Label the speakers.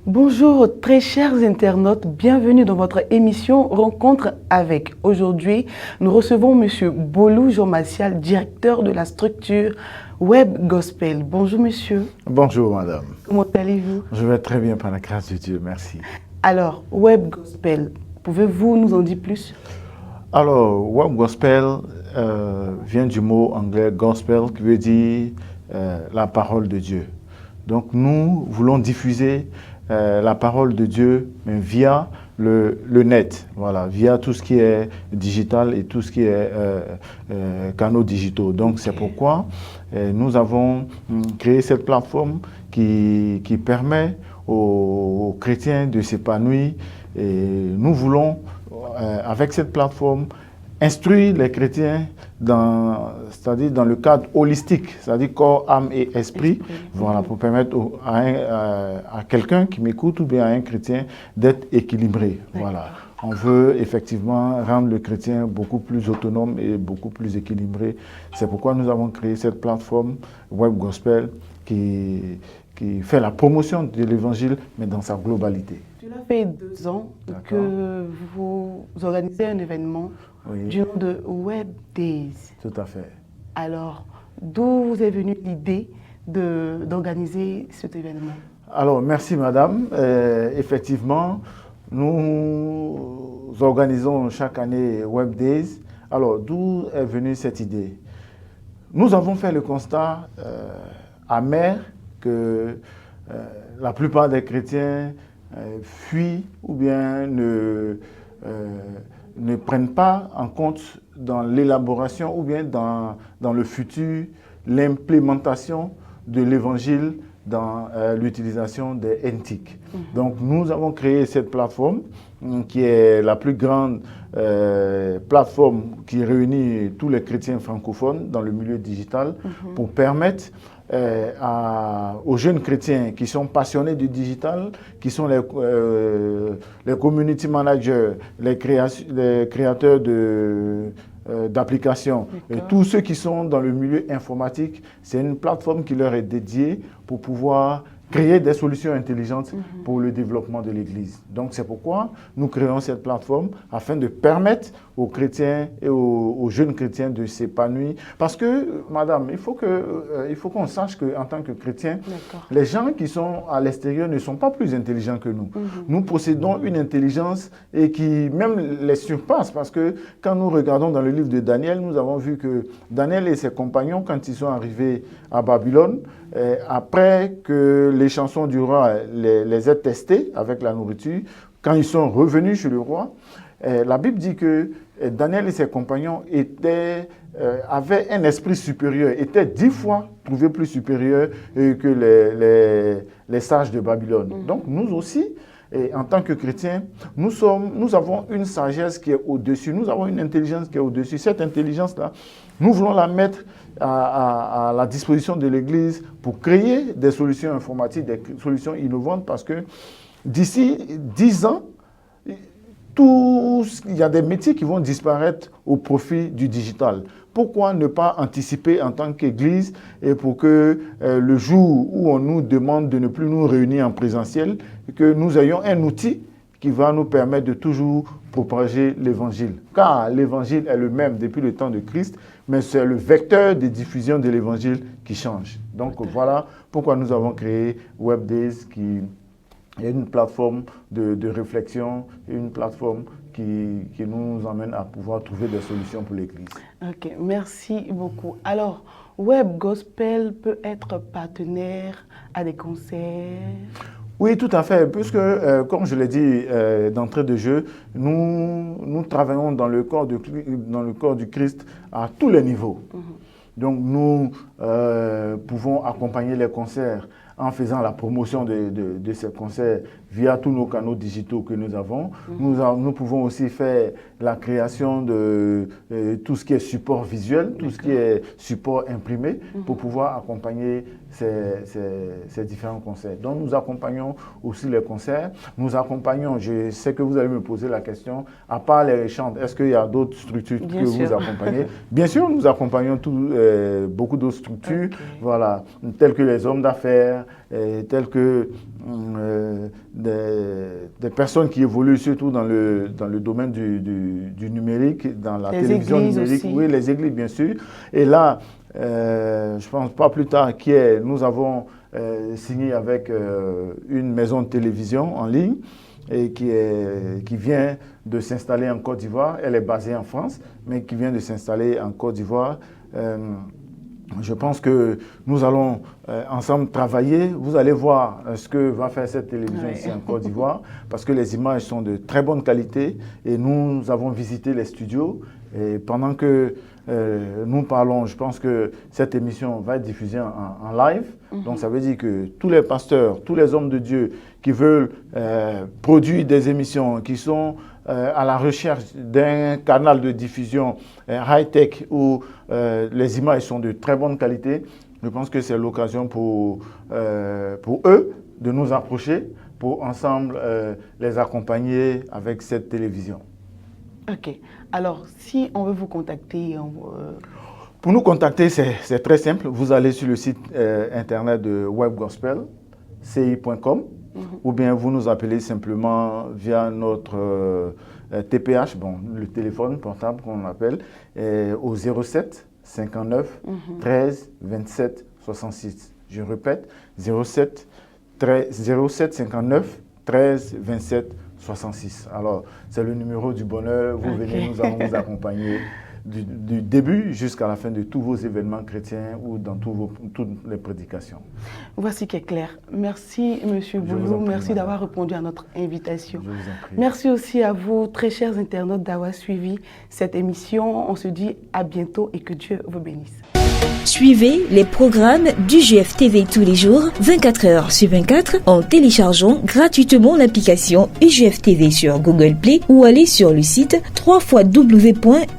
Speaker 1: Bonjour très chers internautes, bienvenue dans votre émission Rencontre avec. Aujourd'hui, nous recevons Monsieur Bolou Jean-Massial, directeur de la structure Web Gospel. Bonjour monsieur.
Speaker 2: Bonjour madame.
Speaker 1: Comment allez-vous?
Speaker 2: Je vais très bien par la grâce de Dieu, merci.
Speaker 1: Alors, Web Gospel, pouvez-vous nous en dire plus?
Speaker 2: Alors, Web Gospel vient du mot anglais gospel qui veut dire la parole de Dieu. Donc nous voulons diffuser la parole de Dieu mais via le net, voilà, via tout ce qui est digital et tout ce qui est canaux digitaux. Donc c'est pourquoi nous avons créé cette plateforme qui permet aux chrétiens de s'épanouir et nous voulons, avec cette plateforme, instruire les chrétiens c'est-à-dire dans le cadre holistique, c'est-à-dire corps, âme et esprit, voilà, pour permettre à quelqu'un qui m'écoute ou bien à un chrétien d'être équilibré. Voilà. On veut effectivement rendre le chrétien beaucoup plus autonome et beaucoup plus équilibré. C'est pourquoi nous avons créé cette plateforme Web Gospel qui fait la promotion de l'évangile, mais dans sa globalité.
Speaker 1: Cela fait 2 ans que vous organisez un événement du nom de Web Days.
Speaker 2: Tout à fait.
Speaker 1: Alors, d'où vous est venue l'idée d'organiser cet événement?
Speaker 2: Alors, merci madame. Effectivement, nous organisons chaque année Web Days. Alors, d'où est venue cette idée? Nous avons fait le constat amer que la plupart des chrétiens fuient ou bien ne prennent pas en compte dans l'élaboration ou bien dans le futur l'implémentation de l'évangile dans l'utilisation des NTIC. Donc nous avons créé cette plateforme qui est la plus grande plateforme qui réunit tous les chrétiens francophones dans le milieu digital pour permettre aux jeunes chrétiens qui sont passionnés du digital, qui sont les community managers, les créateurs d'applications, et tous ceux qui sont dans le milieu informatique, c'est une plateforme qui leur est dédiée pour pouvoir créer des solutions intelligentes pour le développement de l'Église. Donc c'est pourquoi nous créons cette plateforme afin de permettre aux chrétiens et aux jeunes chrétiens de s'épanouir. Parce que, madame, il faut qu'on sache qu'en tant que chrétiens, les gens qui sont à l'extérieur ne sont pas plus intelligents que nous. Nous possédons une intelligence et qui même les surpasse. Parce que quand nous regardons dans le livre de Daniel, nous avons vu que Daniel et ses compagnons, quand ils sont arrivés à Babylone, après que les chansons du roi les aient testés avec la nourriture, quand ils sont revenus chez le roi, la Bible dit que Daniel et ses compagnons avaient un esprit supérieur, étaient 10 fois trouvés plus supérieurs que les sages de Babylone. Donc nous aussi, en tant que chrétiens, nous avons une sagesse qui est au-dessus, nous avons une intelligence qui est au-dessus. Cette intelligence-là, nous voulons la mettre à la disposition de l'Église pour créer des solutions informatiques, des solutions innovantes, parce que d'ici 10 ans, il y a des métiers qui vont disparaître au profit du digital. Pourquoi ne pas anticiper en tant qu'Église et pour que le jour où on nous demande de ne plus nous réunir en présentiel, que nous ayons un outil qui va nous permettre de toujours propager l'Évangile. Car l'Évangile est le même depuis le temps de Christ, mais c'est le vecteur de diffusion de l'Évangile qui change. Donc voilà pourquoi nous avons créé Web Days, qui est une plateforme de réflexion, une plateforme qui nous emmène à pouvoir trouver des solutions pour l'Église.
Speaker 1: Ok, merci beaucoup. Alors, Web Gospel peut être partenaire à des concerts?
Speaker 2: Oui, tout à fait, puisque, comme je l'ai dit d'entrée de jeu, nous travaillons dans le corps du Christ à tous les niveaux. Donc, nous pouvons accompagner les concerts en faisant la promotion de ces concerts via tous nos canaux digitaux que nous avons. Nous pouvons aussi faire la création de tout ce qui est support visuel, tout ce qui est support imprimé, pour pouvoir accompagner ces différents concerts. Donc nous accompagnons aussi les concerts. Nous accompagnons, je sais que vous allez me poser la question, à part les chants, est-ce qu'il y a d'autres structures que vous accompagnez? Bien sûr, nous accompagnons beaucoup d'autres structures, voilà, telles que les hommes d'affaires, telles que des personnes qui évoluent surtout dans le domaine du numérique, dans la télévision numérique.
Speaker 1: Aussi.
Speaker 2: Oui, les églises, bien sûr. Et là, je pense pas plus tard nous avons signé avec une maison de télévision en ligne et qui vient de s'installer en Côte d'Ivoire. Elle est basée en France, mais qui vient de s'installer en Côte d'Ivoire. Je pense que nous allons ensemble travailler. Vous allez voir ce que va faire cette télévision ici en Côte d'Ivoire, parce que les images sont de très bonne qualité et nous avons visité les studios. Et pendant que nous parlons, je pense que cette émission va être diffusée en live. Donc ça veut dire que tous les pasteurs, tous les hommes de Dieu qui veulent produire des émissions, qui sont à la recherche d'un canal de diffusion high-tech où les images sont de très bonne qualité, je pense que c'est l'occasion pour eux de nous approcher, pour ensemble les accompagner avec cette télévision.
Speaker 1: Ok. Alors, si on veut vous contacter...
Speaker 2: Pour nous contacter, c'est très simple. Vous allez sur le site internet de WebGospel, ci.com, ou bien vous nous appelez simplement via notre TPH, le téléphone portable qu'on appelle, au 07 59 13 27 66. Je répète, 07 59 13 27 66. Alors, c'est le numéro du bonheur. Vous venez, nous allons vous accompagner du début jusqu'à la fin de tous vos événements chrétiens ou dans toutes les prédications.
Speaker 1: Voici qui est clair. Merci, Monsieur Boulou. Merci d'avoir répondu à notre invitation.
Speaker 2: Je vous en prie.
Speaker 1: Merci aussi à vous, très chers internautes, d'avoir suivi cette émission. On se dit à bientôt et que Dieu vous bénisse.
Speaker 3: Suivez les programmes du UGF-TV tous les jours, 24 heures sur 24, en téléchargeant gratuitement l'application UGF-TV sur Google Play ou allez sur le site www.ugftv.net.